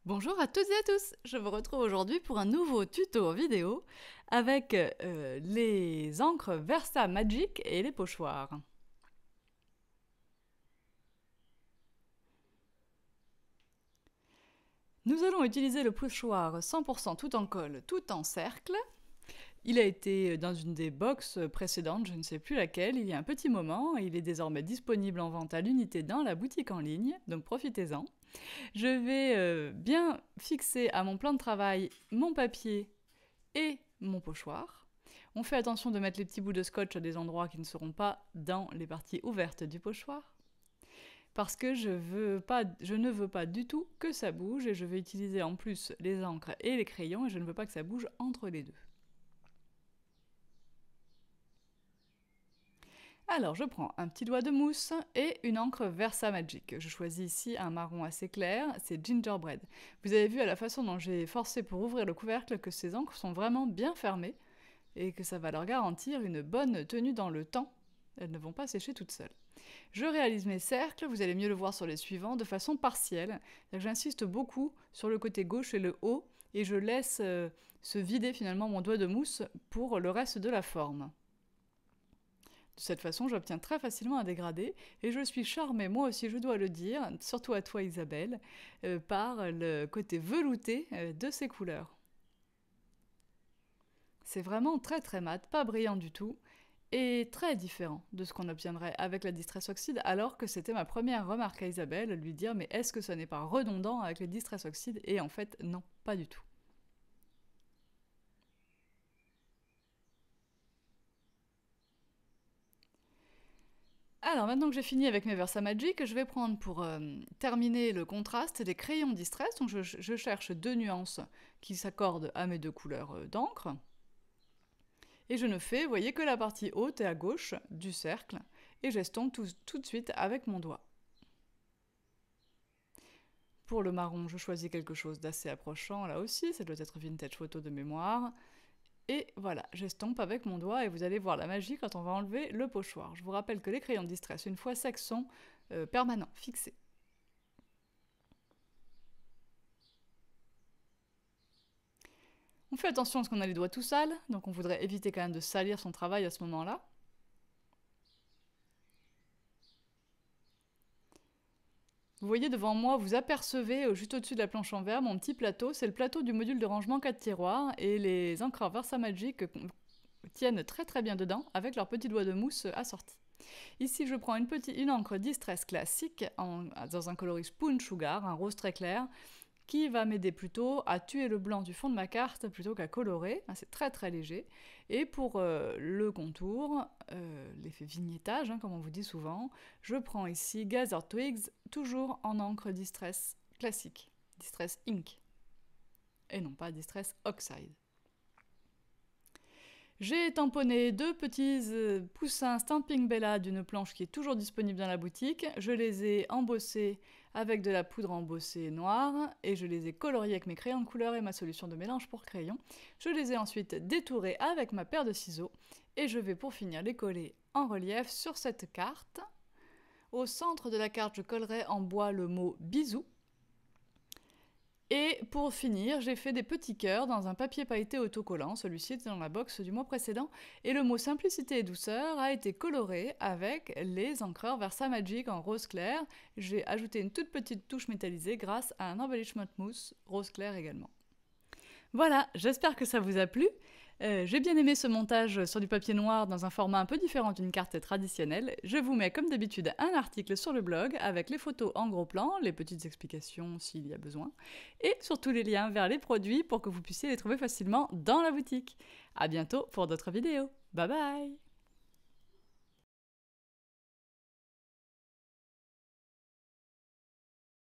Bonjour à toutes et à tous, je vous retrouve aujourd'hui pour un nouveau tuto vidéo avec les encres Versa Magic et les pochoirs. Nous allons utiliser le pochoir 100% tout en colle, tout en cercle. Il a été dans une des box précédentes, je ne sais plus laquelle, il y a un petit moment, et il est désormais disponible en vente à l'unité dans la boutique en ligne, donc profitez-en. Je vais bien fixer à mon plan de travail mon papier et mon pochoir. On fait attention de mettre les petits bouts de scotch à des endroits qui ne seront pas dans les parties ouvertes du pochoir. Parce que je ne veux pas du tout que ça bouge et je vais utiliser en plus les encres et les crayons et je ne veux pas que ça bouge entre les deux. Alors je prends un petit doigt de mousse et une encre Versa Magic. Je choisis ici un marron assez clair, c'est Gingerbread. Vous avez vu à la façon dont j'ai forcé pour ouvrir le couvercle que ces encres sont vraiment bien fermées et que ça va leur garantir une bonne tenue dans le temps. Elles ne vont pas sécher toutes seules. Je réalise mes cercles, vous allez mieux le voir sur les suivants, de façon partielle. J'insiste beaucoup sur le côté gauche et le haut et je laisse se vider finalement mon doigt de mousse pour le reste de la forme. De cette façon, j'obtiens très facilement un dégradé et je suis charmée, moi aussi je dois le dire, surtout à toi Isabelle, par le côté velouté de ces couleurs. C'est vraiment très très mat, pas brillant du tout, et très différent de ce qu'on obtiendrait avec la Distress Oxide, alors que c'était ma première remarque à Isabelle, lui dire mais est-ce que ça n'est pas redondant avec les Distress Oxide? Et en fait non, pas du tout. Alors maintenant que j'ai fini avec mes Versa Magic, je vais prendre pour terminer le contraste des crayons Distress. Donc je cherche deux nuances qui s'accordent à mes deux couleurs d'encre. Et je ne fais, vous voyez, que la partie haute et à gauche du cercle. Et j'estompe tout de suite avec mon doigt. Pour le marron, je choisis quelque chose d'assez approchant là aussi. Ça doit être Vintage Photo de mémoire. Et voilà, j'estompe avec mon doigt et vous allez voir la magie quand on va enlever le pochoir. Je vous rappelle que les crayons de Distress, une fois secs, sont permanents, fixés. On fait attention parce qu'on a les doigts tout sales, donc on voudrait éviter quand même de salir son travail à ce moment-là. Vous voyez devant moi, vous apercevez juste au-dessus de la planche en verre mon petit plateau. C'est le plateau du module de rangement 4 tiroirs et les encreurs Versa Magic tiennent très très bien dedans avec leurs petits doigts de mousse assortis. Ici, je prends une encre Distress classique dans un coloris Spoon Sugar, un rose très clair, qui va m'aider plutôt à tuer le blanc du fond de ma carte plutôt qu'à colorer. C'est très très léger. Et pour le contour, l'effet vignettage, comme on vous dit souvent, je prends ici Gather Twigs, toujours en encre Distress classique, Distress Ink, et non pas Distress Oxide. J'ai tamponné deux petits poussins Stamping Bella d'une planche qui est toujours disponible dans la boutique. Je les ai embossés avec de la poudre embossée noire et je les ai coloriés avec mes crayons de couleur et ma solution de mélange pour crayon. Je les ai ensuite détourés avec ma paire de ciseaux et je vais pour finir les coller en relief sur cette carte. Au centre de la carte, je collerai en bois le mot bisous. Et pour finir, j'ai fait des petits cœurs dans un papier pailleté autocollant, celui-ci était dans la box du mois précédent, et le mot simplicité et douceur a été coloré avec les encreurs Versa Magic en rose clair. J'ai ajouté une toute petite touche métallisée grâce à un embellishment mousse rose clair également. Voilà, j'espère que ça vous a plu. J'ai bien aimé ce montage sur du papier noir dans un format un peu différent d'une carte traditionnelle. Je vous mets comme d'habitude un article sur le blog avec les photos en gros plan, les petites explications s'il y a besoin, et surtout les liens vers les produits pour que vous puissiez les trouver facilement dans la boutique. A bientôt pour d'autres vidéos. Bye bye!